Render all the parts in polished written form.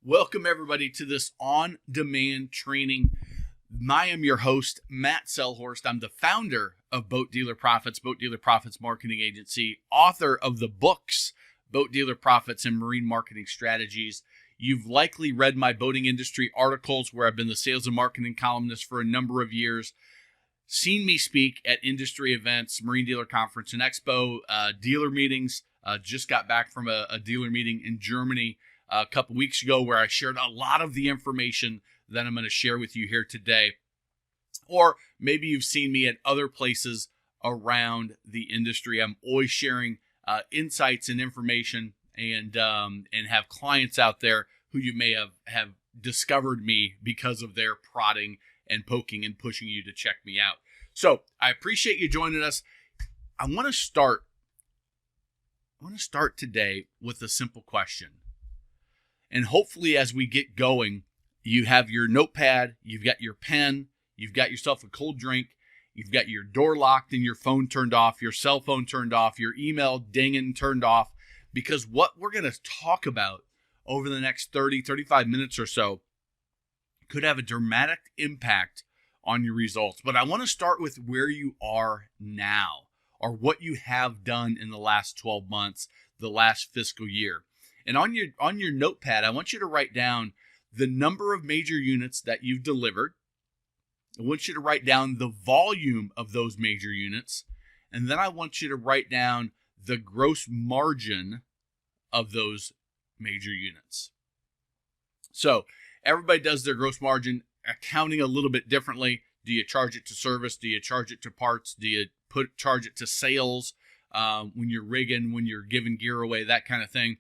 Welcome, everybody, to this on-demand training. I am your host, Matt Selhorst. I'm the founder of Boat Dealer Profits Marketing Agency, author of the books, Boat Dealer Profits and Marine Marketing Strategies. You've likely read my boating industry articles where I've been the sales and marketing columnist for a number of years, seen me speak at industry events, Marine Dealer Conference and Expo, dealer meetings. Just got back from a dealer meeting in Germany a couple weeks ago where I shared a lot of the information that I'm going to share with you here today. Or maybe you've seen me at other places around the industry. I'm always sharing insights and information and have clients out there who you may have discovered me because of their prodding and poking and pushing you to check me out. So I appreciate you joining us. I want to start today with a simple question. And hopefully as we get going, you have your notepad, you've got your pen, you've got yourself a cold drink, you've got your door locked and your phone turned off, your cell phone turned off, your email dinging turned off, because what we're going to talk about over the next 35 minutes or so could have a dramatic impact on your results. But I want to start with where you are now, or what you have done in the last 12 months, the last fiscal year. And on your notepad, I want you to write down the number of major units that you've delivered. I want you to write down the volume of those major units. And then I want you to write down the gross margin of those major units. So everybody does their gross margin accounting a little bit differently. Do you charge it to service? Do you charge it to parts? Do you charge it to sales when you're rigging, when you're giving gear away, that kind of thing?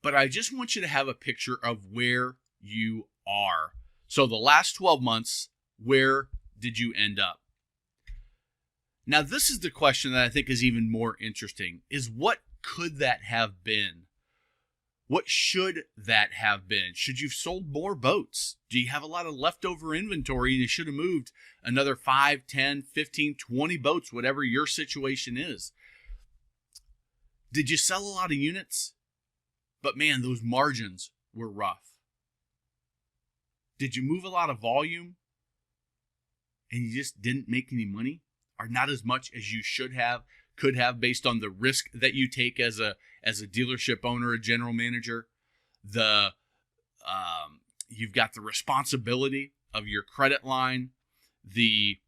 But I just want you to have a picture of where you are. So the last 12 months, where did you end up? Now, this is the question that I think is even more interesting, is what could that have been? What should that have been? Should you've sold more boats? Do you have a lot of leftover inventory and you should have moved another 5, 10, 15, 20 boats, whatever your situation is? Did you sell a lot of units? But man, those margins were rough. Did you move a lot of volume and you just didn't make any money, or not as much as you should have, could have, based on the risk that you take as a dealership owner, a general manager? You've got the responsibility of your credit line, the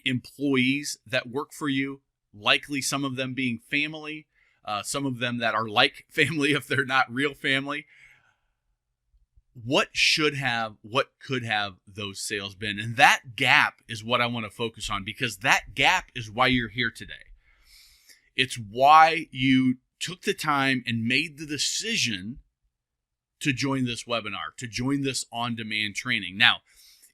employees that work for you, likely some of them being family, some of them that are like family if they're not real family. What should have, what could have those sales been? And that gap is what I want to focus on, because that gap is why you're here today. It's why you took the time and made the decision to join this webinar, to join this on-demand training. Now,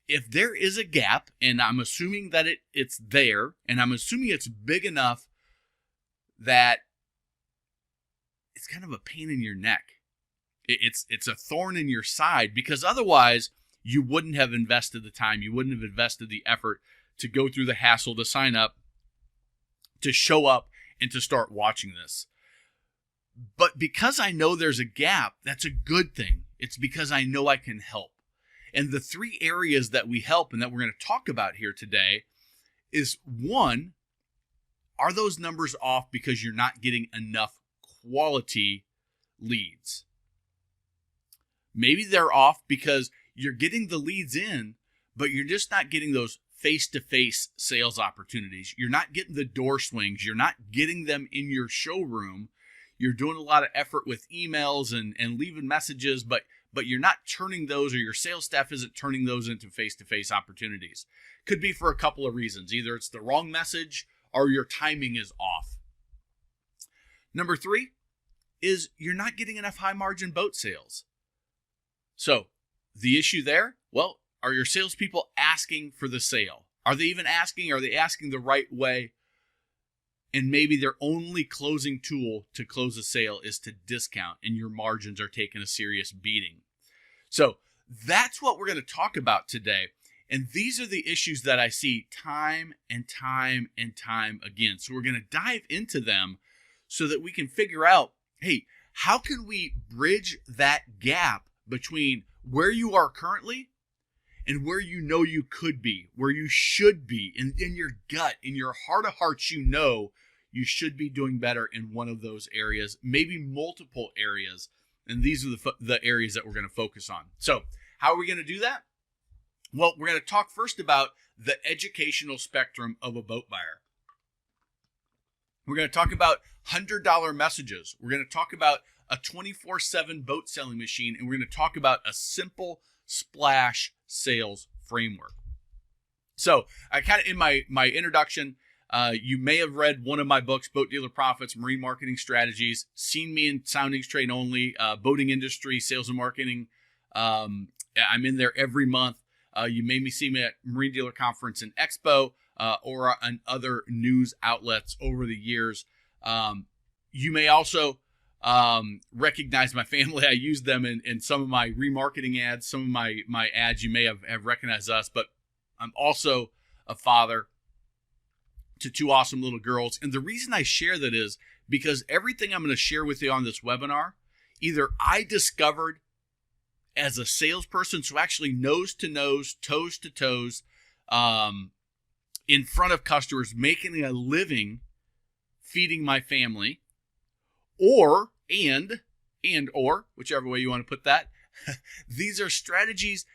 if there is a gap, and I'm assuming that it's there, and I'm assuming it's big enough that it's kind of a pain in your neck. It's a thorn in your side, because otherwise you wouldn't have invested the time, you wouldn't have invested the effort to go through the hassle, to sign up, to show up, and to start watching this. But because I know there's a gap, that's a good thing. It's because I know I can help. And the 3 areas that we help and that we're going to talk about here today is, 1, are those numbers off because you're not getting enough quality leads? Maybe they're off because you're getting the leads in, but you're just not getting those face-to-face sales opportunities. You're not getting the door swings. You're not getting them in your showroom. You're doing a lot of effort with emails and leaving messages, but you're not turning those, or your sales staff isn't turning those into face-to-face opportunities. Could be for a couple of reasons. Either it's the wrong message or your timing is off. Number 3 is you're not getting enough high-margin boat sales. So the issue there, well, are your salespeople asking for the sale? Are they even asking? Are they asking the right way? And maybe their only closing tool to close a sale is to discount, and your margins are taking a serious beating. So that's what we're going to talk about today. And these are the issues that I see time and time and time again. So we're going to dive into them so that we can figure out, hey, how can we bridge that gap between where you are currently and where you know you could be, where you should be, in your gut, in your heart of hearts, you know you should be doing better in one of those areas, maybe multiple areas. And these are the areas that we're going to focus on. So how are we going to do that? Well, we're going to talk first about the educational spectrum of a boat buyer. We're going to talk about $100 messages. We're going to talk about a 24/7 boat selling machine, and we're going to talk about a simple splash sales framework. So I kind of, in my introduction, you may have read one of my books, Boat Dealer Profits, Marine Marketing Strategies, seen me in Soundings Trade Only, boating industry, sales and marketing. I'm in there every month. You may see me at Marine Dealer Conference and Expo or on other news outlets over the years. You may also recognize my family. I use them in some of my remarketing ads, some of my ads. You may have recognized us, but I'm also a father to two awesome little girls. And the reason I share that is because everything I'm going to share with you on this webinar, either I discovered as a salesperson, so actually nose to nose, toes to toes, in front of customers, making a living, feeding my family, or whichever way you want to put that. These are strategies,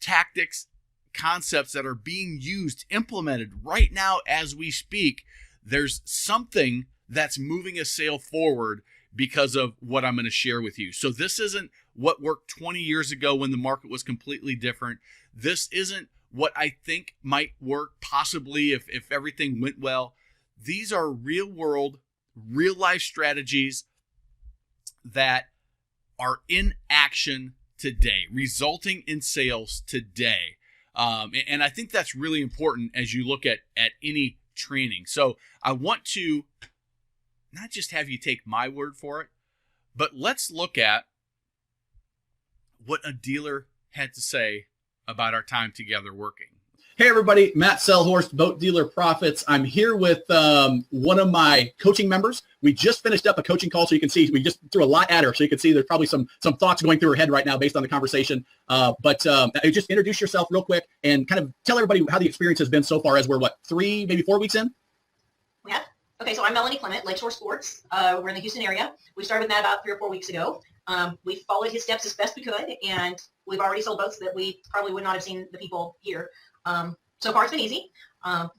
tactics, concepts that are being used, implemented right now as we speak. There's something that's moving a sale forward because of what I'm going to share with you. So this isn't what worked 20 years ago when the market was completely different. This isn't what I think might work possibly if everything went well. These are real world, real life strategies that are in action today, resulting in sales today. And I think that's really important as you look at any training. So I want to not just have you take my word for it, but let's look at what a dealer had to say about our time together working. Hey everybody, Matt Selhorst, Boat Dealer Profits. I'm here with one of my coaching members. We just finished up a coaching call, so you can see we just threw a lot at her, so you can see there's probably some thoughts going through her head right now based on the conversation. But just introduce yourself real quick and kind of tell everybody how the experience has been so far, as we're 3, maybe 4 weeks in? Yeah. Okay, so I'm Melanie Clement, Lakeshore Sports. We're in the Houston area. We started that about 3 or 4 weeks ago. We followed his steps as best we could, and we've already sold boats that we probably would not have seen the people here. So far it's been easy,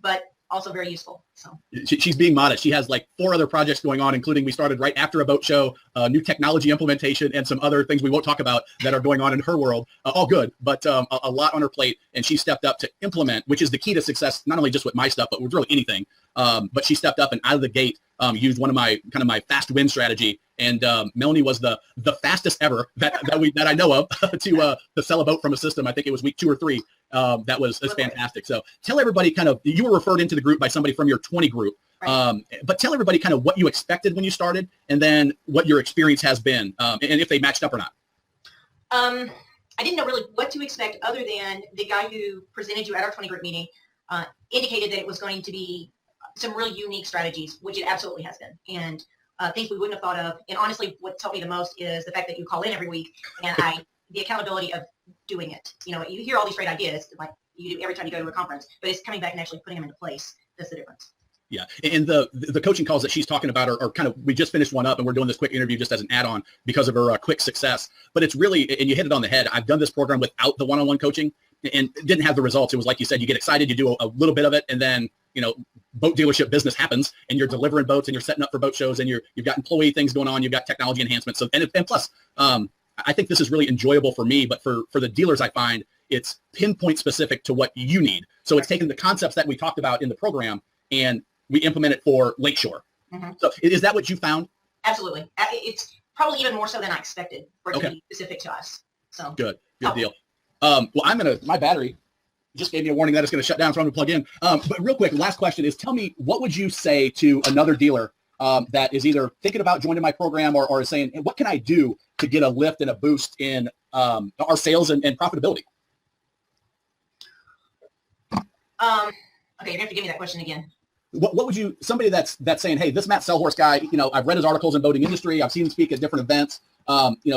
but also very useful. So she's being modest. She has like 4 other projects going on, including we started right after a boat show, new technology implementation, and some other things we won't talk about that are going on in her world. All good, but a lot on her plate, and she stepped up to implement, which is the key to success, not only just with my stuff, but with really anything. But she stepped up and out of the gate used one of my my fast win strategy. And Melanie was the fastest ever that I know of to sell a boat from a system. I think it was week 2 or 3. That was fantastic. So tell everybody you were referred into the group by somebody from your 20 group. Right. But tell everybody what you expected when you started, and then what your experience has been, and if they matched up or not. I didn't know really what to expect, other than the guy who presented you at our 20 group meeting indicated that it was going to be some really unique strategies, which it absolutely has been. And things we wouldn't have thought of. And honestly, what helped me the most is the fact that you call in every week, and the accountability of doing it. You hear all these great ideas like you do every time you go to a conference, but it's coming back and actually putting them into place. That's the difference. Yeah. And the coaching calls that she's talking about are we just finished one up, and we're doing this quick interview just as an add-on because of her quick success. But it's really, and you hit it on the head. I've done this program without the one-on-one coaching and didn't have the results. It was like you said, you get excited, you do a little bit of it, and then boat dealership business happens, and you're delivering boats, and you're setting up for boat shows, and you've got employee things going on, you've got technology enhancements. So and plus, I think this is really enjoyable for me, but for the dealers, I find it's pinpoint specific to what you need. So it's taking the concepts that we talked about in the program, and we implement it for Lakeshore. Mm-hmm. So is that what you found? Absolutely. It's probably even more so than I expected for it to be specific to us. So good deal. Well, my battery just gave me a warning that it's going to shut down, so I'm going to plug in. But real quick, last question is, tell me, what would you say to another dealer that is either thinking about joining my program or is saying, hey, what can I do to get a lift and a boost in our sales and profitability? Okay, you're going to have to give me that question again. What would you, somebody that's saying, hey, this Matt Selhorst guy, I've read his articles in boating industry, I've seen him speak at different events.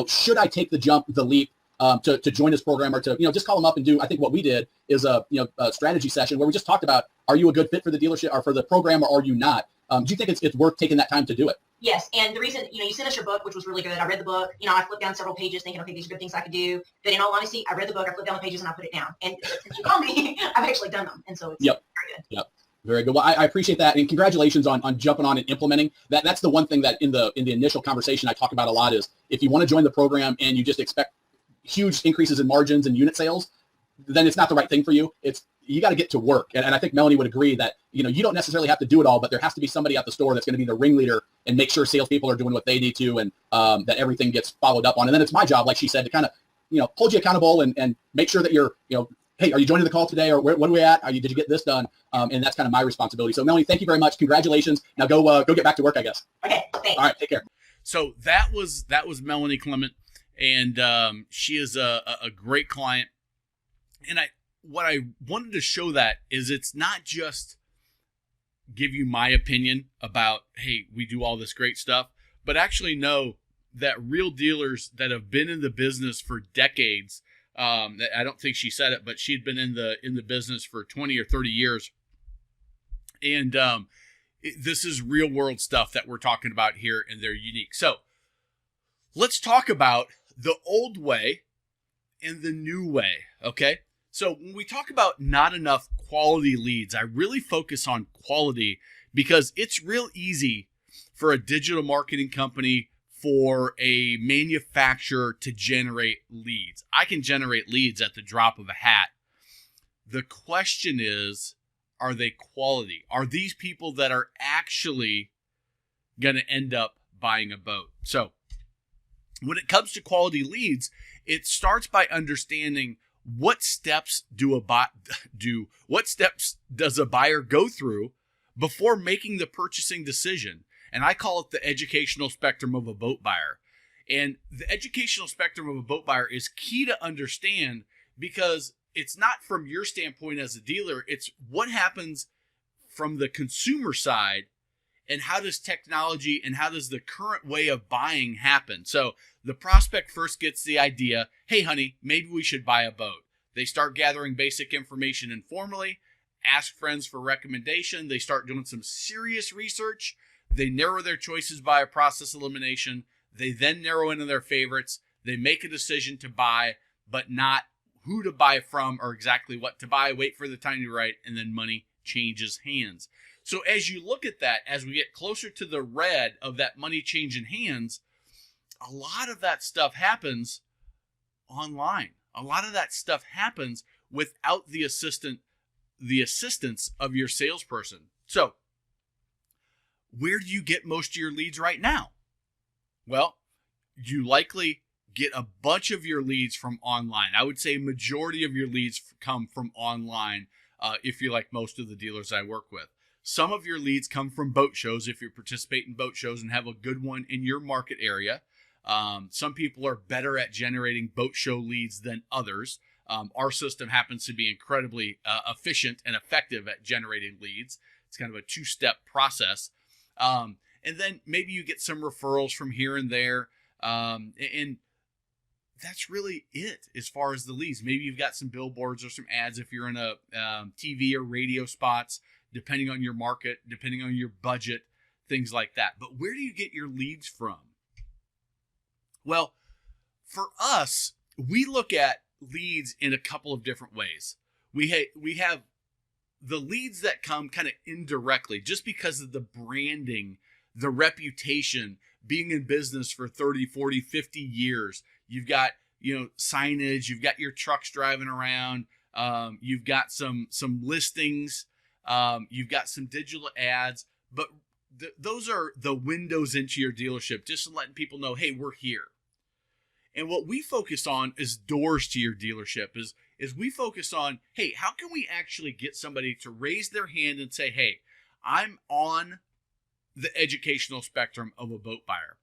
Should I take the leap to join this program or to, just call them up and do, I think what we did is a strategy session where we just talked about, are you a good fit for the dealership or for the program, or are you not? Do you think it's worth taking that time to do it? Yes, and the reason, you sent us your book, which was really good. I read the book. I flipped down several pages thinking, okay, these are good things I could do. But in all honesty, I read the book, I flipped down the pages, and I put it down. And since you called me, I've actually done them. And so it's very good. Yep. Very good. Well, I appreciate that. And congratulations on jumping on and implementing that. That's the one thing that in the initial conversation I talk about a lot is if you want to join the program and you just expect huge increases in margins and unit sales, then it's not the right thing for you. You got to get to work. And I think Melanie would agree that, you don't necessarily have to do it all, but there has to be somebody at the store that's going to be the ringleader and make sure salespeople are doing what they need to, and that everything gets followed up on. And then it's my job, like she said, to kind of, hold you accountable and make sure that you're, hey, are you joining the call today? Or what are we at? Did you get this done? And that's kind of my responsibility. So Melanie, thank you very much. Congratulations. Now go get back to work, I guess. Okay, thanks. All right, take care. So that was Melanie Clement, and she is a great client. And what I wanted to show that is it's not just give you my opinion about, hey, we do all this great stuff, but actually know that real dealers that have been in the business for decades, I don't think she said it, but she'd been in the business for 20 or 30 years. And this is real world stuff that we're talking about here, and they're unique. So let's talk about the old way and the new way, okay? So when we talk about not enough quality leads, I really focus on quality because it's real easy for a digital marketing company, for a manufacturer to generate leads. I can generate leads at the drop of a hat. The question is, are they quality? Are these people that are actually going to end up buying a boat? So when it comes to quality leads, it starts by understanding what steps does a buyer go through before making the purchasing decision? And I call it the educational spectrum of a boat buyer. And the educational spectrum of a boat buyer is key to understand because it's not from your standpoint as a dealer, it's what happens from the consumer side and how does technology and how does the current way of buying happen. So the prospect first gets the idea, hey, honey, maybe we should buy a boat. They start gathering basic information informally, ask friends for recommendation. They start doing some serious research. They narrow their choices by a process elimination. They then narrow into their favorites. They make a decision to buy, but not who to buy from or exactly what to buy. Wait for the time to right, and then money changes hands. So as you look at that, as we get closer to the red of that money changing hands, a lot of that stuff happens online. A lot of that stuff happens without the assistance of your salesperson. So where do you get most of your leads right now? Well, you likely get a bunch of your leads from online. I would say majority of your leads come from online if you're like most of the dealers I work with. Some of your leads come from boat shows if you participate in boat shows and have a good one in your market area. Some people are better at generating boat show leads than others. Our system happens to be incredibly efficient and effective at generating leads. It's kind of a two-step process. And then maybe you get some referrals from here and there. And that's really it as far as the leads. Maybe you've got some billboards or some ads if you're in a TV or radio spots, depending on your market, depending on your budget, things like that. But where do you get your leads from? Well, for us, we look at leads in a couple of different ways. We have the leads that come kind of indirectly just because of the branding, the reputation, being in business for 30, 40, 50 years. You've got, signage, you've got your trucks driving around, you've got some listings, you've got some digital ads, but those are the windows into your dealership, just letting people know, hey, we're here. And what we focus on is doors to your dealership, is we focus on, hey, how can we actually get somebody to raise their hand and say, hey, I'm on the educational spectrum of a boat buyer.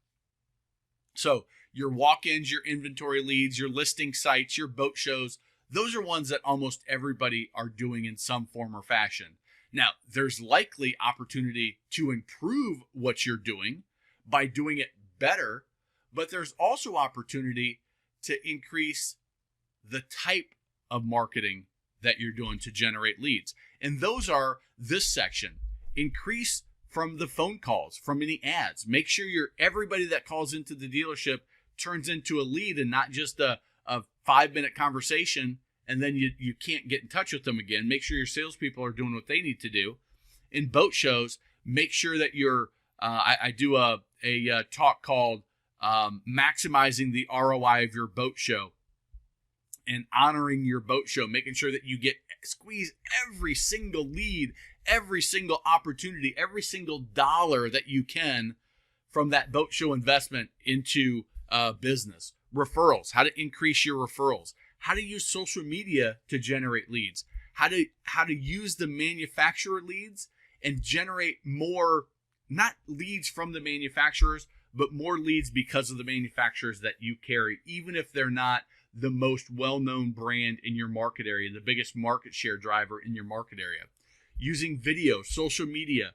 So your walk-ins, your inventory leads, your listing sites, your boat shows, those are ones that almost everybody are doing in some form or fashion. Now, there's likely opportunity to improve what you're doing by doing it better, but there's also opportunity to increase the type of marketing that you're doing to generate leads. And those are this section. Increase from the phone calls, from any ads. Make sure everybody that calls into the dealership turns into a lead and not just a 5-minute conversation and then you can't get in touch with them again. Make sure your salespeople are doing what they need to do. In boat shows, make sure that I do a talk called maximizing the ROI of your boat show and honoring your boat show, making sure that you squeeze every single lead, every single opportunity, every single dollar that you can from that boat show investment into business. Referrals, how to increase your referrals, how to use social media to generate leads, how to use the manufacturer leads and generate more, not leads from the manufacturers, but more leads because of the manufacturers that you carry, even if they're not the most well-known brand in your market area, the biggest market share driver in your market area. Using video, social media,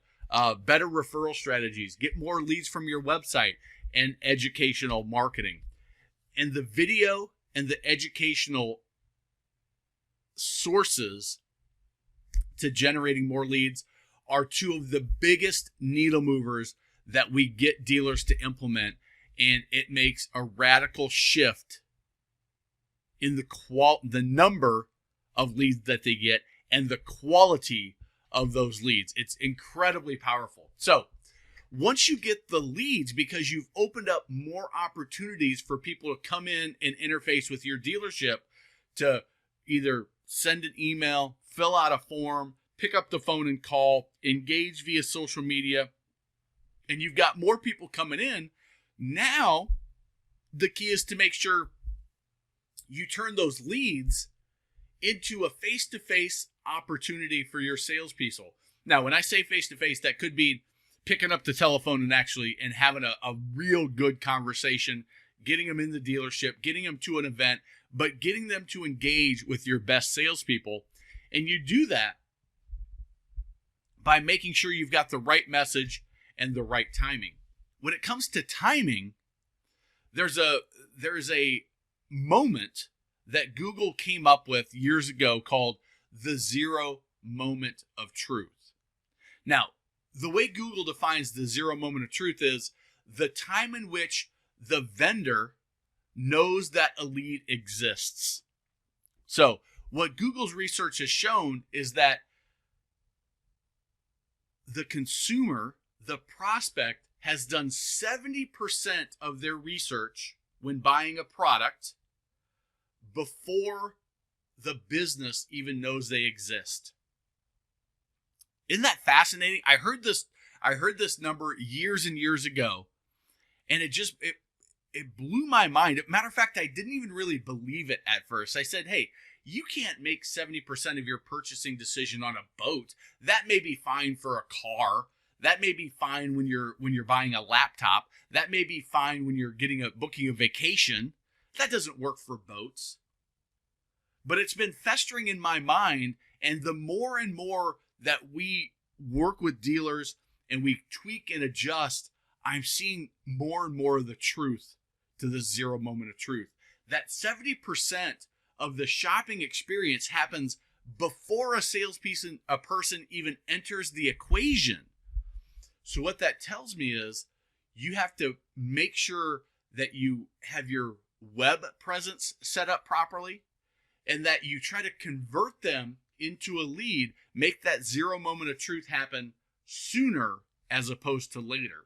better referral strategies, get more leads from your website, and educational marketing. And the video and the educational sources to generating more leads are two of the biggest needle movers that we get dealers to implement, and it makes a radical shift in the number of leads that they get and the quality of those leads. It's incredibly powerful. So once you get the leads, because you've opened up more opportunities for people to come in and interface with your dealership, to either send an email, fill out a form, pick up the phone and call, engage via social media, and you've got more people coming in, now the key is to make sure you turn those leads into a face-to-face opportunity for your salespeople. Now, when I say face-to-face, that could be picking up the telephone and having a real good conversation, getting them in the dealership, getting them to an event, but getting them to engage with your best salespeople. And you do that by making sure you've got the right message and the right timing. When it comes to timing, there's a moment that Google came up with years ago called the 0 moment of truth. Now, the way Google defines the 0 moment of truth is the time in which the vendor knows that a lead exists. So what Google's research has shown is that the consumer, the prospect, has done 70% of their research when buying a product before the business even knows they exist. Isn't that fascinating? I heard this number years and years ago, and it blew my mind. Matter of fact, I didn't even really believe it at first. I said, hey, you can't make 70% of your purchasing decision on a boat. That may be fine for a car. That may be fine when you're buying a laptop. That may be fine when you're booking a vacation. That doesn't work for boats. But it's been festering in my mind, and the more and more that we work with dealers and we tweak and adjust, I'm seeing more and more of the truth to the 0 moment of truth. That 70% of the shopping experience happens before a person even enters the equation. So what that tells me is you have to make sure that you have your web presence set up properly and that you try to convert them into a lead, make that 0 moment of truth happen sooner as opposed to later.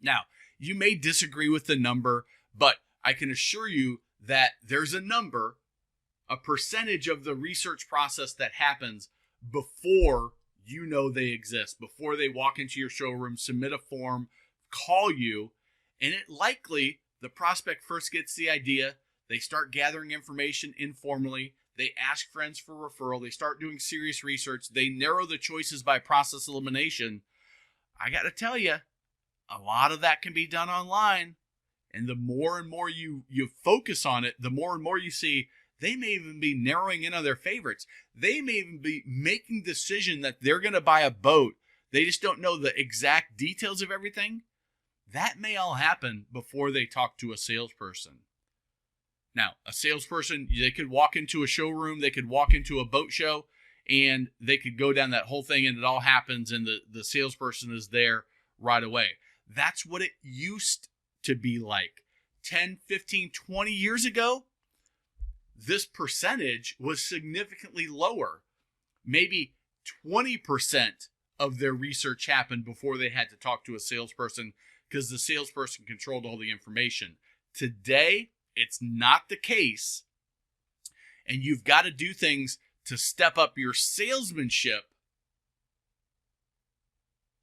Now, you may disagree with the number, but I can assure you that there's a number, a percentage of the research process that happens before you know they exist, before they walk into your showroom, submit a form, call you, and it likely, the prospect first gets the idea, they start gathering information informally, they ask friends for referral, they start doing serious research, they narrow the choices by process elimination. I got to tell you, a lot of that can be done online, and the more and more you focus on it, the more and more you see they may even be narrowing in on their favorites. They may even be making the decision that they're going to buy a boat. They just don't know the exact details of everything. That may all happen before they talk to a salesperson. Now, a salesperson, they could walk into a showroom, they could walk into a boat show, and they could go down that whole thing, and it all happens, and the salesperson is there right away. That's what it used to be like. 10, 15, 20 years ago, this percentage was significantly lower. Maybe 20% of their research happened before they had to talk to a salesperson because the salesperson controlled all the information. Today, it's not the case, and you've got to do things to step up your salesmanship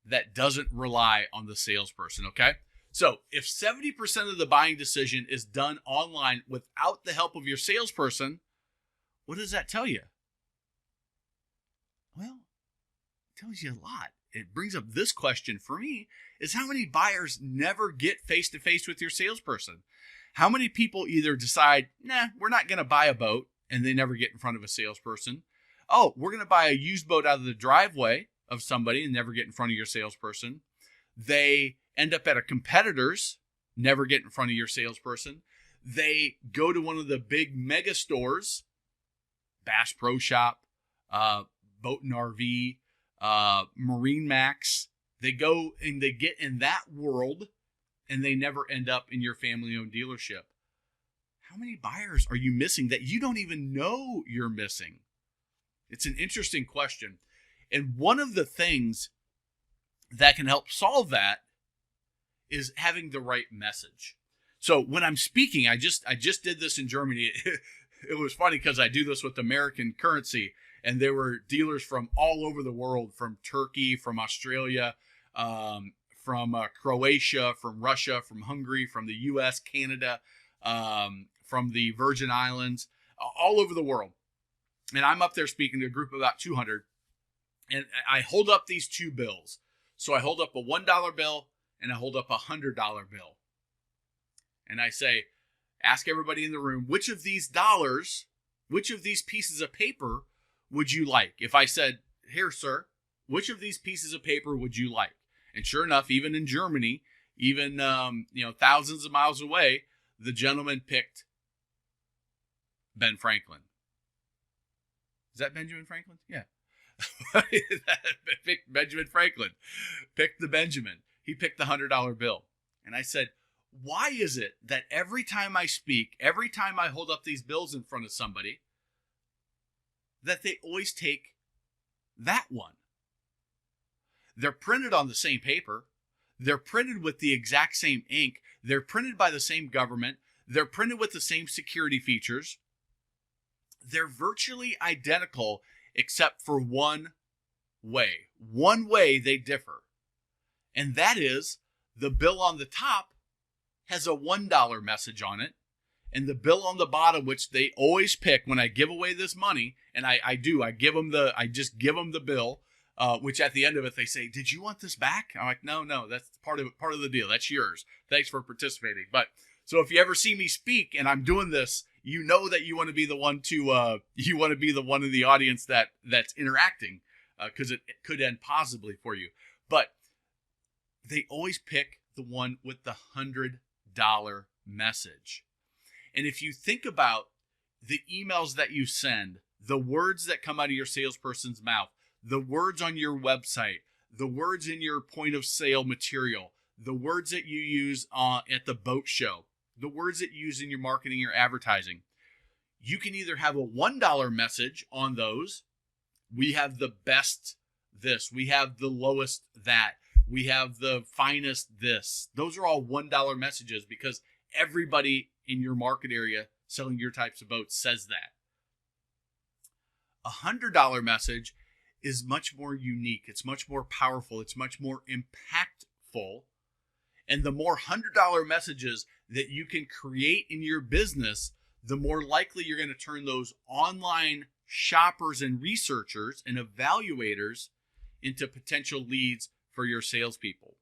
that doesn't rely on the salesperson, okay? So if 70% of the buying decision is done online without the help of your salesperson, what does that tell you? Well, it tells you a lot. It brings up this question for me, is how many buyers never get face-to-face with your salesperson? How many people either decide, nah, we're not going to buy a boat, and they never get in front of a salesperson? Oh, we're going to buy a used boat out of the driveway of somebody and never get in front of your salesperson. They end up at a competitor's, never get in front of your salesperson. They go to one of the big mega stores, Bass Pro Shop, Boat and RV, Marine Max. They go and they get in that world, and they never end up in your family-owned dealership. How many buyers are you missing that you don't even know you're missing? It's an interesting question. And one of the things that can help solve that is having the right message. So when I'm speaking, I just did this in Germany. It was funny because I do this with American Currency, and there were dealers from all over the world, from Turkey, from Australia, from Croatia, from Russia, from Hungary, from the U.S., Canada, from the Virgin Islands, all over the world. And I'm up there speaking to a group of about 200, and I hold up these two bills. So I hold up a $1 bill and I hold up a $100 bill. And I say, ask everybody in the room, which of these dollars, which of these pieces of paper would you like? If I said, here, sir, which of these pieces of paper would you like? And sure enough, even in Germany, even thousands of miles away, the gentleman picked Ben Franklin. Is that Benjamin Franklin? Yeah. Picked Benjamin Franklin. Picked the Benjamin. He picked the $100 bill. And I said, why is it that every time I speak, every time I hold up these bills in front of somebody, that they always take that one? They're printed on the same paper. They're printed with the exact same ink. They're printed by the same government. They're printed with the same security features. They're virtually identical except for one way. One way they differ. And that is the bill on the top has a $1 message on it. And the bill on the bottom, which they always pick when I give away this money, and I just give them the bill, which at the end of it, they say, did you want this back? I'm like, no, that's part of the deal. That's yours. Thanks for participating. But so if you ever see me speak and I'm doing this, you know that you want to be the one in the audience that's interacting, because it could end positively for you. But they always pick the one with the $100 message. And if you think about the emails that you send, the words that come out of your salesperson's mouth, the words on your website, the words in your point of sale material, the words that you use at the boat show, the words that you use in your marketing or advertising, you can either have a $1 message on those. We have the best this. We have the lowest that. We have the finest this. Those are all $1 messages because everybody in your market area selling your types of boats says that. A $100 message is much more unique. It's much more powerful. It's much more impactful. And the more $100 messages that you can create in your business, the more likely you're going to turn those online shoppers and researchers and evaluators into potential leads for your salespeople.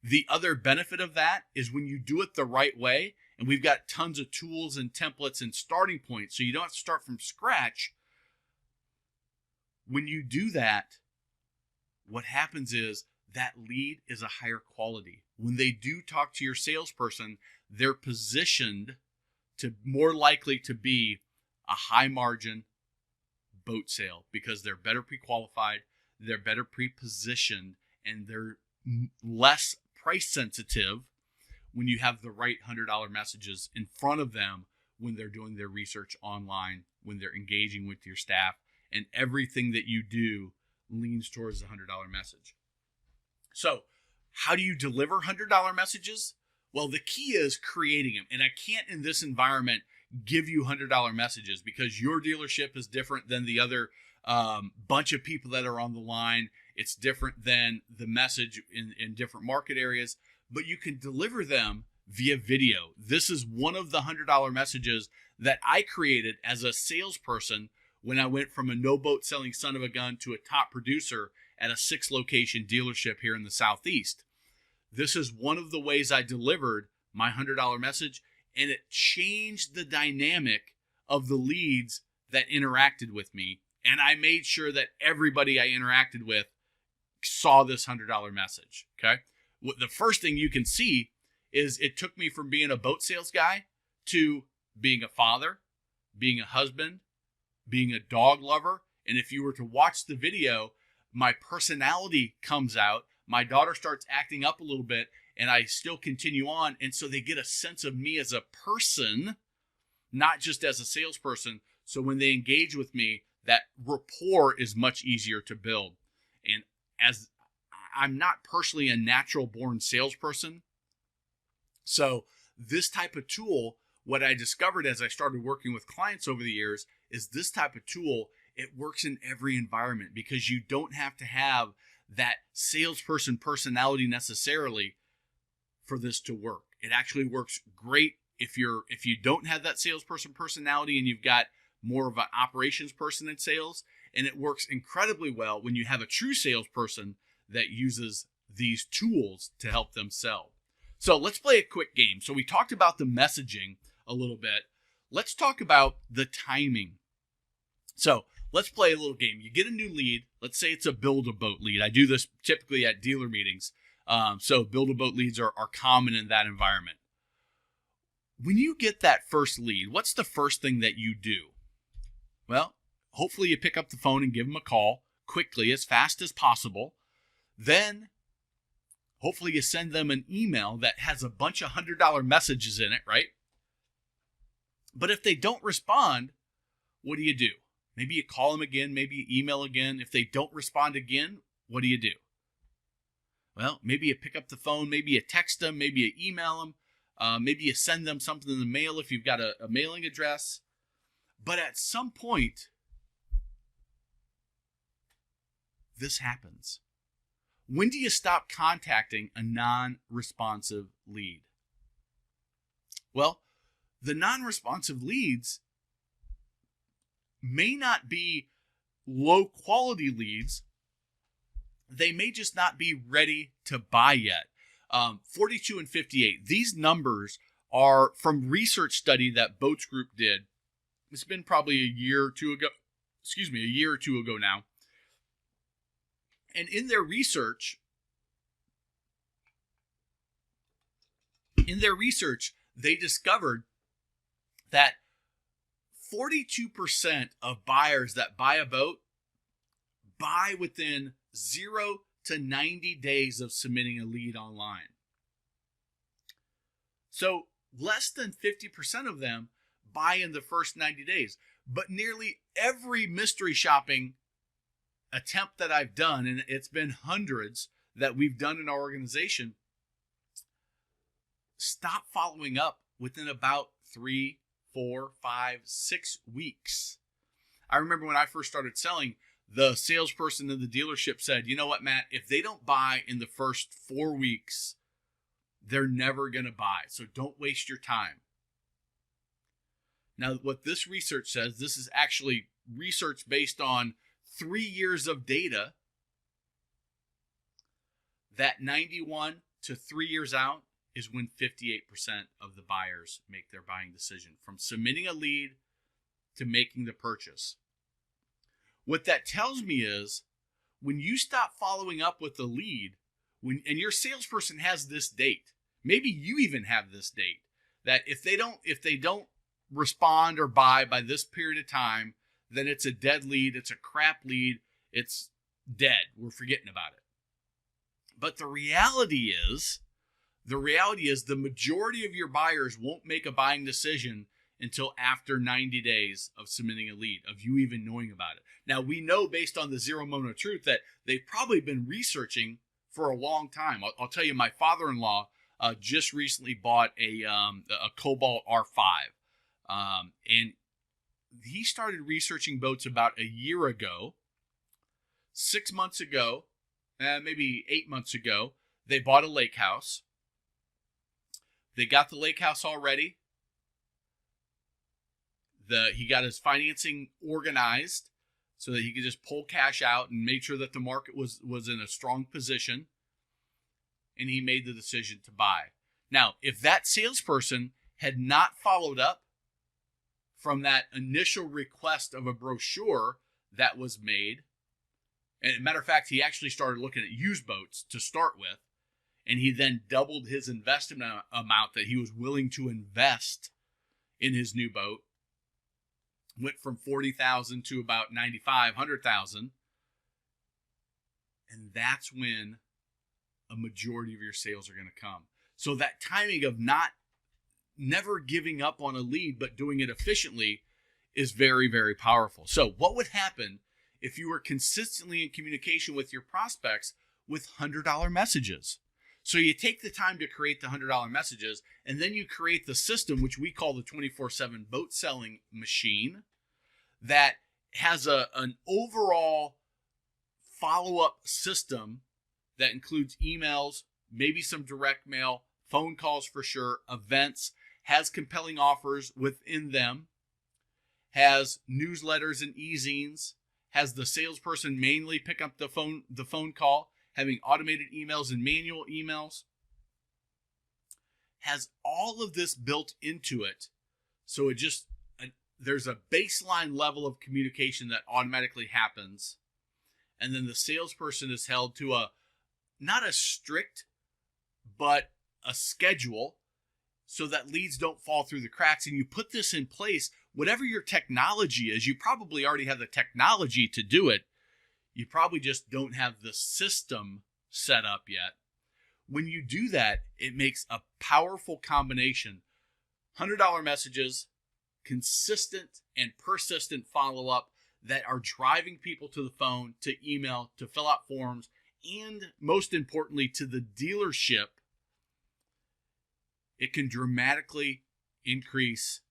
The other benefit of that is when you do it the right way, and we've got tons of tools and templates and starting points, so you don't have to start from scratch. When you do that, what happens is that lead is a higher quality. When they do talk to your salesperson, they're positioned more likely to be a high margin boat sale because they're better pre-qualified, they're better pre-positioned, and they're less price sensitive when you have the right $100 messages in front of them when they're doing their research online, when they're engaging with your staff, and everything that you do leans towards the $100 message. So how do you deliver $100 messages? Well, the key is creating them. And I can't in this environment give you $100 messages because your dealership is different than the other bunch of people that are on the line. It's different than the message in different market areas, but you can deliver them via video. This is one of the $100 messages that I created as a salesperson when I went from a no boat selling son of a gun to a top producer at a 6-location dealership here in the Southeast. This is one of the ways I delivered my $100 message, and it changed the dynamic of the leads that interacted with me. And I made sure that everybody I interacted with saw this $100 message. Okay. The first thing you can see is it took me from being a boat sales guy to being a father, being a husband, being a dog lover. And if you were to watch the video, my personality comes out. My daughter starts acting up a little bit, and I still continue on. And so they get a sense of me as a person, not just as a salesperson. So when they engage with me, that rapport is much easier to build. And as I'm not personally a natural born salesperson, so this type of tool, what I discovered as I started working with clients over the years is this type of tool, it works in every environment because you don't have to have that salesperson personality necessarily for this to work. It actually works great if you don't have that salesperson personality and you've got more of an operations person in sales, and it works incredibly well when you have a true salesperson that uses these tools to help them sell. So let's play a quick game. So we talked about the messaging a little bit. Let's talk about the timing. So let's play a little game. You get a new lead. Let's say it's a Build-A-Boat lead. I do this typically at dealer meetings. So Build-A-Boat leads are common in that environment. When you get that first lead, what's the first thing that you do? Well, hopefully you pick up the phone and give them a call quickly, as fast as possible. Then hopefully you send them an email that has a bunch of $100 messages in it, right? But if they don't respond, what do? Maybe you call them again, maybe you email again. If they don't respond again, what do? Well, maybe you pick up the phone, maybe you text them, maybe you email them, maybe you send them something in the mail if you've got a mailing address. But at some point, this happens. When do you stop contacting a non-responsive lead? Well, the non-responsive leads may not be low-quality leads. They may just not be ready to buy yet. 42 and 58, these numbers are from research study that Boats Group did. It's been probably a year or two ago now. And in their research, they discovered that 42% of buyers that buy a boat buy within 0 to 90 days of submitting a lead online. So less than 50% of them buy in the first 90 days. But nearly every mystery shopping attempt that I've done, and it's been hundreds that we've done in our organization, stop following up within about 3, 4, 5, 6 weeks. I remember when I first started selling, the salesperson in the dealership said, you know what, Matt, if they don't buy in the first 4 weeks, they're never going to buy. So don't waste your time. Now, what this research says, this is actually research based on 3 years of data, that 91 to 3 years out is when 58% of the buyers make their buying decision, from submitting a lead to making the purchase. What that tells me is when you stop following up with the lead, and your salesperson has this date, maybe you even have this date, that if they don't respond or buy by this period of time, then it's a dead lead. It's a crap lead. It's dead. We're forgetting about it. But the reality is the majority of your buyers won't make a buying decision until after 90 days of submitting a lead, of you even knowing about it. Now, we know based on the Zero Moment of Truth that they've probably been researching for a long time. I'll tell you, my father-in-law just recently bought a Cobalt R5. And he started researching boats about a year ago. 6 months ago, maybe 8 months ago, they bought a lake house. They got the lake house all ready. He got his financing organized so that he could just pull cash out and make sure that the market was in a strong position. And he made the decision to buy. Now, if that salesperson had not followed up from that initial request of a brochure that was made, and as a matter of fact, he actually started looking at used boats to start with, and he then doubled his investment amount that he was willing to invest in his new boat. Went from $40,000 to about $95,000, $100,000. And that's when a majority of your sales are going to come. So that timing of never giving up on a lead, but doing it efficiently is very, very powerful. So what would happen if you were consistently in communication with your prospects with $100 messages? So you take the time to create the $100 messages, and then you create the system, which we call the 24/7 boat selling machine, that has an overall follow-up system that includes emails, maybe some direct mail, phone calls for sure, events, has compelling offers within them, has newsletters and e-zines, has the salesperson mainly pick up the phone call, having automated emails and manual emails, has all of this built into it. So there's a baseline level of communication that automatically happens. And then the salesperson is held to not a strict, but a schedule so that leads don't fall through the cracks. And you put this in place, whatever your technology is, you probably already have the technology to do it. You probably just don't have the system set up yet. When you do that, it makes a powerful combination. $100 messages, consistent and persistent follow-up that are driving people to the phone, to email, to fill out forms, and most importantly, to the dealership. It can dramatically increase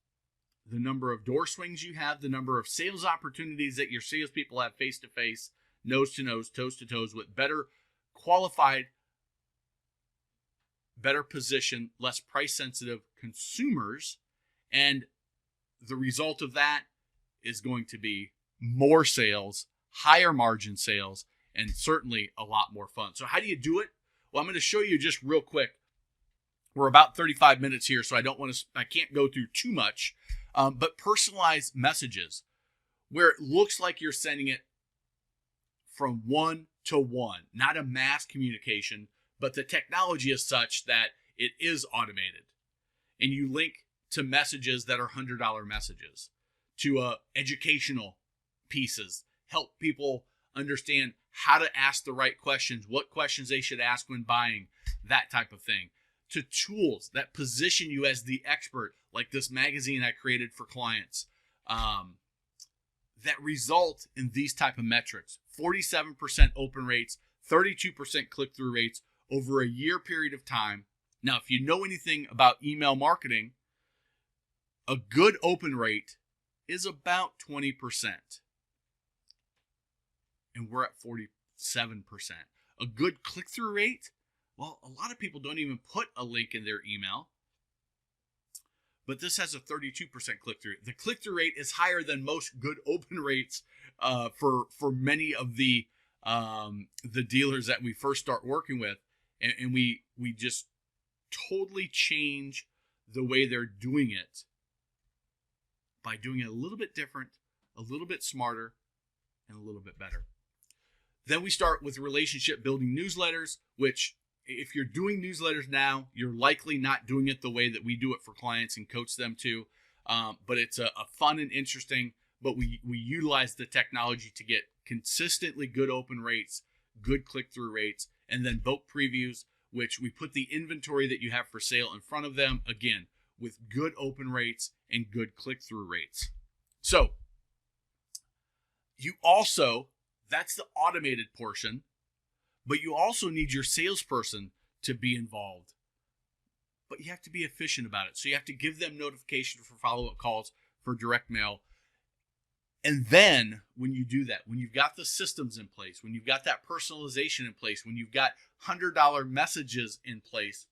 the number of door swings you have, the number of sales opportunities that your salespeople have face-to-face, nose-to-nose, toes-to-toes with better qualified, better positioned, less price-sensitive consumers. And the result of that is going to be more sales, higher margin sales, and certainly a lot more fun. So how do you do it? Well, I'm going to show you just real quick. We're about 35 minutes here, so I can't go through too much. But personalized messages, where it looks like you're sending it from one to one, not a mass communication, but the technology is such that it is automated. And you link to messages that are $100 messages, to educational pieces, help people understand how to ask the right questions, what questions they should ask when buying, that type of thing, to tools that position you as the expert, like this magazine I created for clients, that result in these type of metrics: 47% open rates, 32% click-through rates over a year period of time. Now, if you know anything about email marketing, a good open rate is about 20%. And we're at 47%. A good click-through rate, well, a lot of people don't even put a link in their email. But this has a 32% click-through. The click-through rate is higher than most good open rates for many of the dealers that we first start working with. And we just totally change the way they're doing it by doing it a little bit different, a little bit smarter, and a little bit better. Then we start with relationship building newsletters, which if you're doing newsletters now, you're likely not doing it the way that we do it for clients and coach them to. But it's a fun and interesting, but we utilize the technology to get consistently good open rates, good click-through rates, and then boat previews, which we put the inventory that you have for sale in front of them, again, with good open rates and good click-through rates. So you also, that's the automated portion, but you also need your salesperson to be involved. But you have to be efficient about it. So you have to give them notification for follow-up calls, for direct mail. And then when you do that, when you've got the systems in place, when you've got that personalization in place, when you've got $100 messages in place,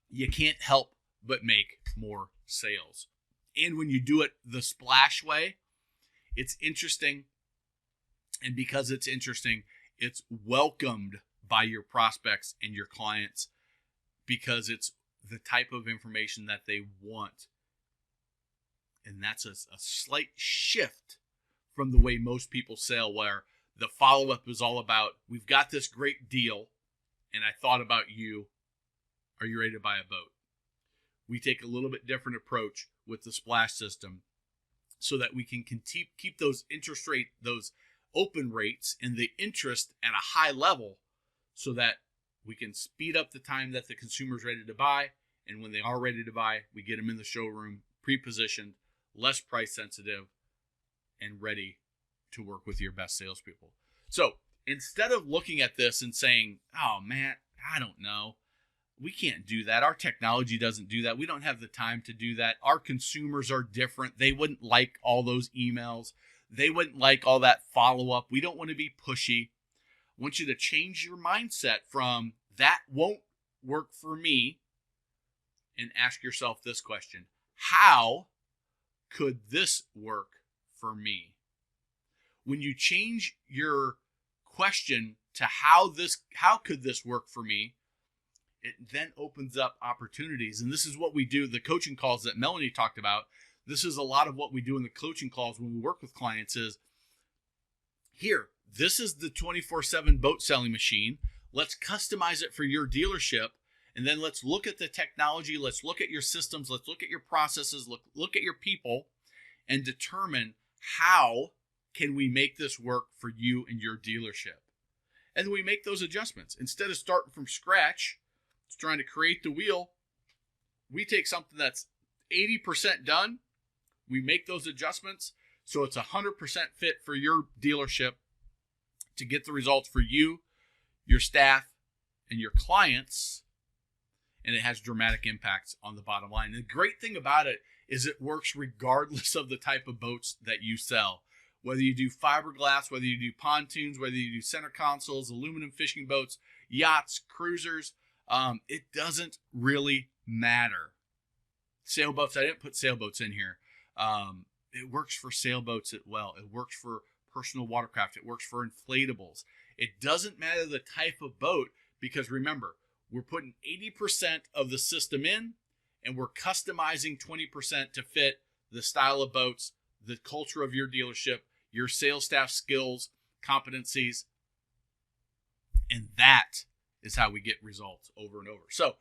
you can't help but make more sales. And when you do it the Splash way, it's interesting. And because it's interesting, it's welcomed by your prospects and your clients because it's the type of information that they want. And that's a slight shift from the way most people sell, where the follow-up is all about, we've got this great deal, and I thought about you. Are you ready to buy a boat? We take a little bit different approach with the Splash system so that we can keep those interest rate, those open rates and the interest at a high level so that we can speed up the time that the consumer's ready to buy. And when they are ready to buy, we get them in the showroom, pre-positioned, less price sensitive, and ready to work with your best salespeople. So instead of looking at this and saying, oh man, I don't know, we can't do that. Our technology doesn't do that. We don't have the time to do that. Our consumers are different. They wouldn't like all those emails. They wouldn't like all that follow-up. We don't want to be pushy. I want you to change your mindset from that won't work for me and ask yourself this question: how could this work for me? When you change your question to how could this work for me, it then opens up opportunities. And this is what we do, the coaching calls that Melanie talked about. This is a lot of what we do in the coaching calls when we work with clients is, here, this is the 24/7 boat selling machine. Let's customize it for your dealership. And then let's look at the technology. Let's look at your systems. Let's look at your processes. Look at your people and determine how can we make this work for you and your dealership. And then we make those adjustments. Instead of starting from scratch, trying to create the wheel, we take something that's 80% done. We make those adjustments so it's 100% fit for your dealership to get the results for you, your staff, and your clients. And it has dramatic impacts on the bottom line. And the great thing about it is it works regardless of the type of boats that you sell. Whether you do fiberglass, whether you do pontoons, whether you do center consoles, aluminum fishing boats, yachts, cruisers, it doesn't really matter. Sailboats, I didn't put sailboats in here. It works for sailboats as well. It works for personal watercraft. It works for inflatables. It doesn't matter the type of boat, because remember, we're putting 80% of the system in, and we're customizing 20% to fit the style of boats, the culture of your dealership, your sales staff skills, competencies, and that is how we get results over and over. So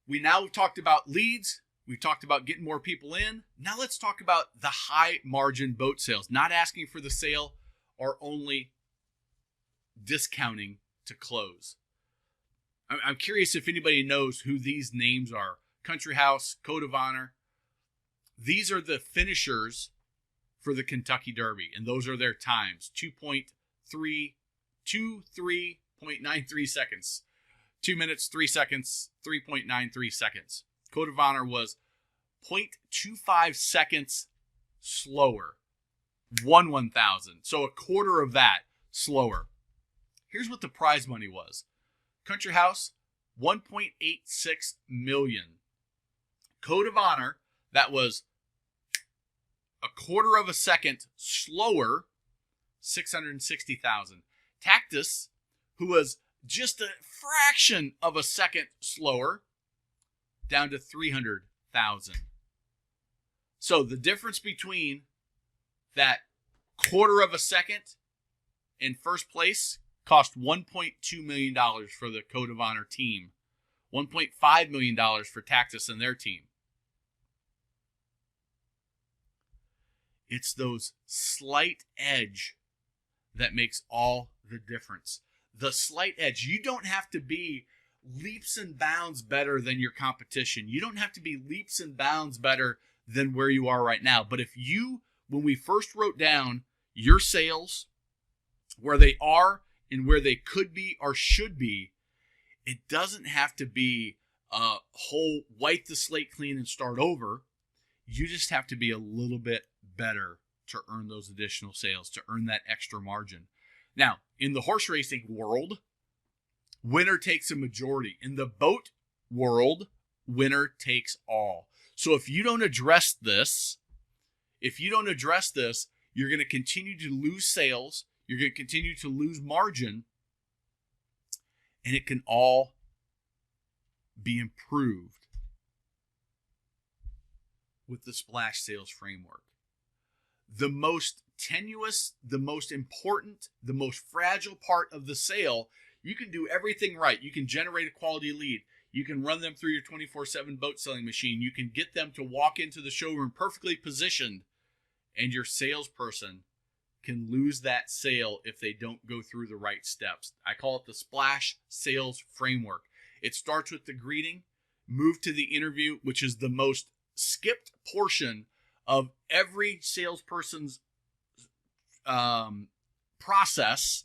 we now talked about leads. We've talked about getting more people in. Now let's talk about the high margin boat sales, not asking for the sale or only discounting to close. I'm curious if anybody knows who these names are. Country House, Code of Honor. These are the finishers for the Kentucky Derby, and those are their times. 2.93 seconds. 2 minutes, 3 seconds, 3.93 seconds. Code of Honor was 0.25 seconds slower. 1/1000. So a quarter of that slower. Here's what the prize money was. Country House, $1.86 million. Code of Honor, that was a quarter of a second slower, $660,000. Tactus, who was just a fraction of a second slower, down to $300,000. So the difference between that quarter of a second in first place cost $1.2 million for the Code of Honor team, $1.5 million for Tactus and their team. It's those slight edge that makes all the difference. The slight edge. You don't have to be leaps and bounds better than your competition. You don't have to be leaps and bounds better than where you are right now. But if you, when we first wrote down your sales, where they are and where they could be or should be, it doesn't have to be a whole wipe the slate clean and start over. You just have to be a little bit better to earn those additional sales, to earn that extra margin. Now, in the horse racing world, winner takes a majority. In the boat world, winner takes all. So if you don't address this, you're going to continue to lose sales. You're going to continue to lose margin. And it can all be improved with the Splash Sales Framework. The most tenuous, the most important, the most fragile part of the sale, you can do everything right. You can generate a quality lead. You can run them through your 24/7 boat selling machine. You can get them to walk into the showroom perfectly positioned, and your salesperson can lose that sale if they don't go through the right steps. I call it the Splash Sales Framework. It starts with the greeting, move to the interview, which is the most skipped portion of every salesperson's process.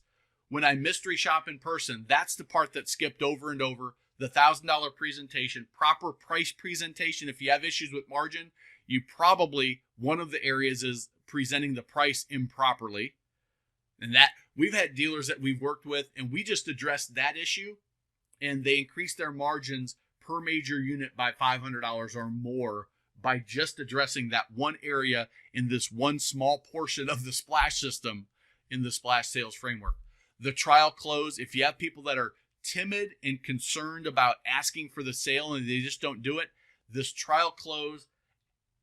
When I mystery shop in person, that's the part that's skipped over and over. The $1,000 presentation, proper price presentation. If you have issues with margin, you probably, one of the areas is presenting the price improperly. And that, we've had dealers that we've worked with, and we just addressed that issue, and they increased their margins per major unit by $500 or more by just addressing that one area in this one small portion of the Splash system in the Splash Sales Framework. The trial close, if you have people that are timid and concerned about asking for the sale and they just don't do it, this trial close,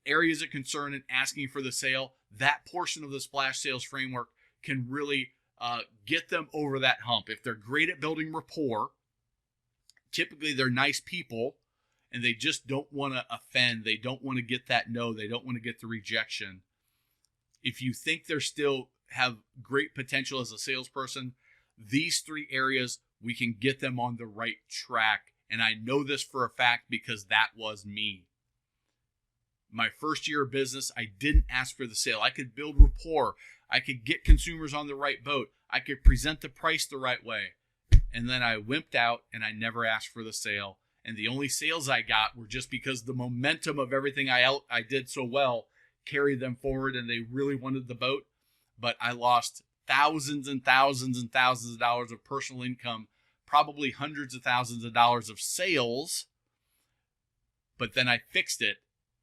areas of concern and asking for the sale, that portion of the Splash Sales Framework can really get them over that hump. If they're great at building rapport, typically they're nice people, and they just don't want to offend. They don't want to get that no. They don't want to get the rejection. If you think they're still have great potential as a salesperson, these three areas, we can get them on the right track. And I know this for a fact because that was me. My first year of business, I didn't ask for the sale. I could build rapport. I could get consumers on the right boat. I could present the price the right way. And then I wimped out and I never asked for the sale. And the only sales I got were just because the momentum of everything I did so well carried them forward, and they really wanted the boat. But I lost thousands and thousands and thousands of dollars of personal income, probably hundreds of thousands of dollars of sales. But then I fixed it,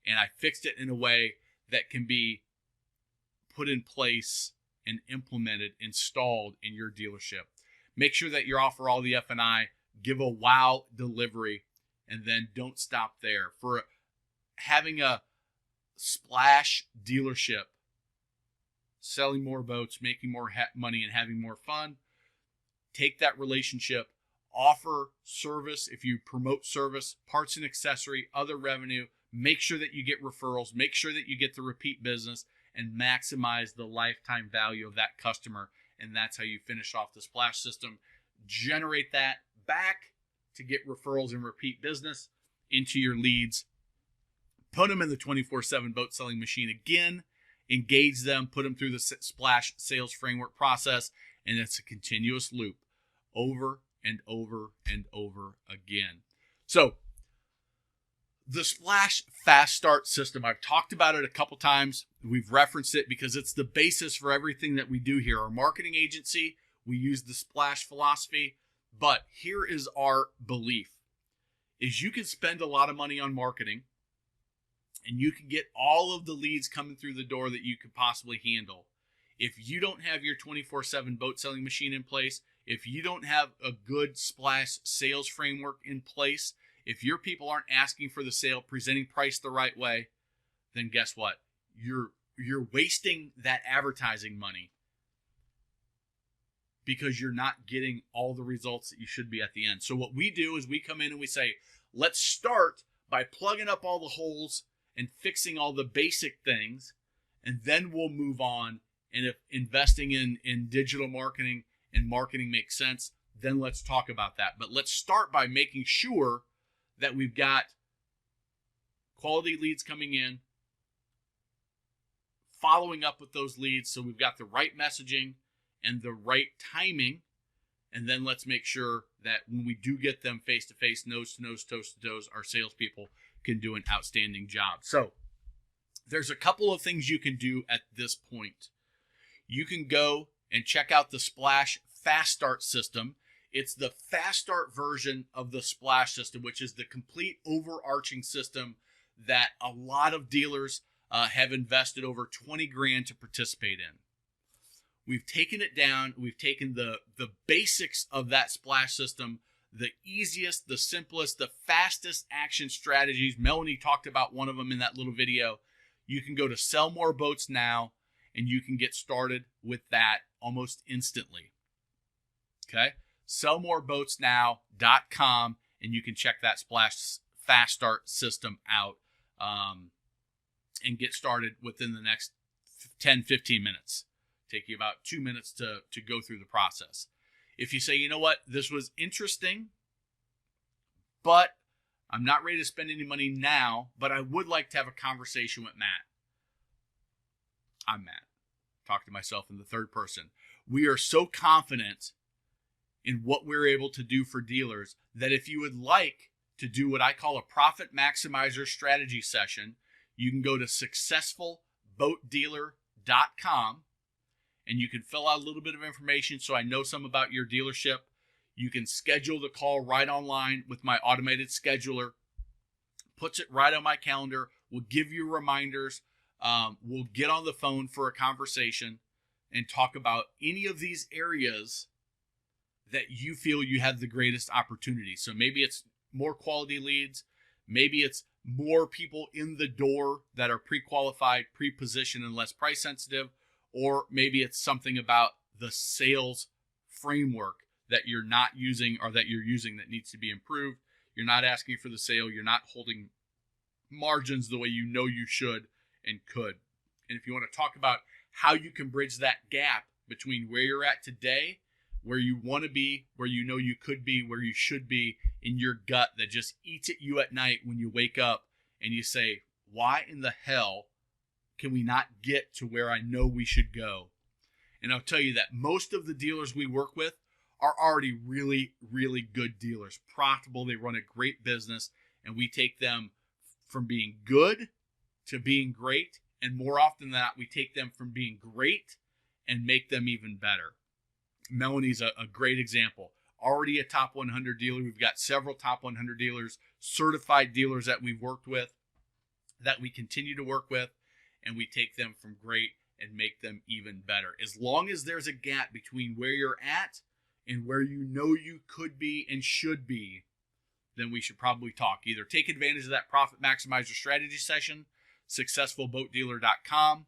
and I fixed it in a way that can be put in place and implemented, installed in your dealership. Make sure that you offer all the F&I, give a wow delivery, and then don't stop there. For having a Splash dealership, selling more boats, making more money, and having more fun, take that relationship, offer service. If you promote service, parts and accessory, other revenue, make sure that you get referrals, make sure that you get the repeat business, and maximize the lifetime value of that customer. And that's how you finish off the Splash system. Generate that back to get referrals and repeat business into your leads. Put them in the 24/7 boat selling machine again. Engage them, put them through the Splash Sales Framework process, and it's a continuous loop over and over and over again. So the Splash Fast Start system, I've talked about it a couple times. We've referenced it because it's the basis for everything that we do here. Our marketing agency, we use the Splash philosophy, but here is our belief, is you can spend a lot of money on marketing and you can get all of the leads coming through the door that you could possibly handle. If you don't have your 24/7 boat selling machine in place, if you don't have a good Splash Sales Framework in place, if your people aren't asking for the sale, presenting price the right way, then guess what? You're wasting that advertising money because you're not getting all the results that you should be at the end. So what we do is we come in and we say, let's start by plugging up all the holes and fixing all the basic things. and then we'll move on. And if investing in digital marketing and marketing makes sense, then let's talk about that. But let's start by making sure that we've got quality leads coming in, following up with those leads so we've got the right messaging and the right timing. And then let's make sure that when we do get them face-to-face, nose-to-nose, toes-to-toes, our salespeople can do an outstanding job. So there's a couple of things you can do at this point. You can go and check out the Splash Fast Start system. It's the Fast Start version of the Splash system, which is the complete overarching system that a lot of dealers have invested over 20 grand to participate in. We've taken it down. We've taken the basics of that Splash system, the easiest, the simplest, the fastest action strategies. Melanie talked about one of them in that little video. You can go to Sell More Boats Now, and you can get started with that almost instantly. Okay? sellmoreboatsnow.com, and you can check that Splash Fast Start system out and get started within the next 10, 15 minutes. Take you about 2 minutes to go through the process. If you say, you know what, this was interesting, but I'm not ready to spend any money now, but I would like to have a conversation with Matt. I'm Matt. Talk to myself in the third person. We are so confident in what we're able to do for dealers that if you would like to do what I call a profit maximizer strategy session, you can go to successfulboatdealer.com and you can fill out a little bit of information so I know some about your dealership. You can schedule the call right online with my automated scheduler. Puts it right on my calendar. We'll give you reminders. We'll get on the phone for a conversation and talk about any of these areas that you feel you have the greatest opportunity. So maybe it's more quality leads. Maybe it's more people in the door that are pre-qualified, pre-positioned, and less price sensitive. Or maybe it's something about the sales framework that you're not using or that you're using that needs to be improved. You're not asking for the sale. You're not holding margins the way you know you should and could. And if you want to talk about how you can bridge that gap between where you're at today, where you want to be, where you know you could be, where you should be, in your gut that just eats at you at night when you wake up and you say, why in the hell can we not get to where I know we should go? And I'll tell you that most of the dealers we work with are already really, really good dealers, profitable. They run a great business, and we take them from being good to being great. And more often than not, we take them from being great and make them even better. Melanie's a great example. Already a top 100 dealer. We've got several top 100 dealers, certified dealers that we've worked with, that we continue to work with, and we take them from great and make them even better. As long as there's a gap between where you're at and where you know you could be and should be, then we should probably talk. Either take advantage of that Profit Maximizer strategy session, successfulboatdealer.com,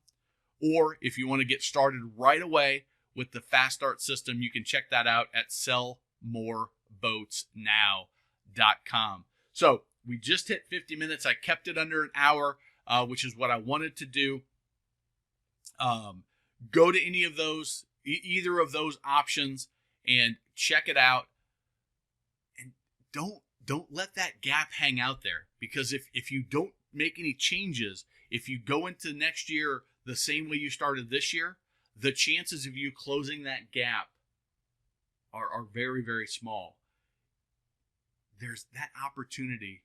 or if you want to get started right away with the Fast Start system, you can check that out at sellmoreboatsnow.com. So we just hit 50 minutes. I kept it under an hour, which is what I wanted to do. Go to any of those, either of those options, and check it out. And don't let that gap hang out there, because if you don't make any changes, if you go into next year the same way you started this year, the chances of you closing that gap are very, very small. There's that opportunity.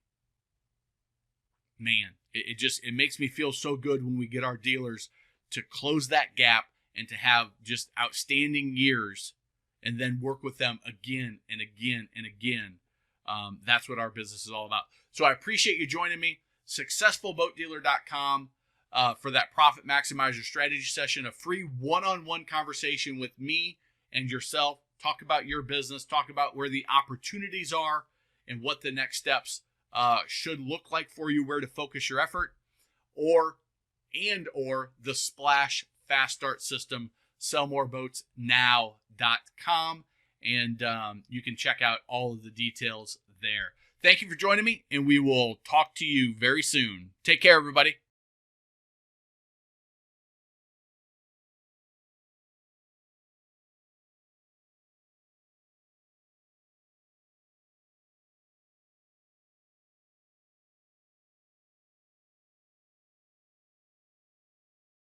Man, it makes me feel so good when we get our dealers to close that gap and to have just outstanding years and then work with them again and again and again. That's what our business is all about. So I appreciate you joining me. SuccessfulBoatDealer.com for that Profit Maximizer strategy session, a free one-on-one conversation with me and yourself. Talk about your business, talk about where the opportunities are and what the next steps should look like for you, where to focus your effort, or the Splash Fast Start system, sellmoreboatsnow.com, and you can check out all of the details there. Thank you for joining me, and we will talk to you very soon. Take care, everybody.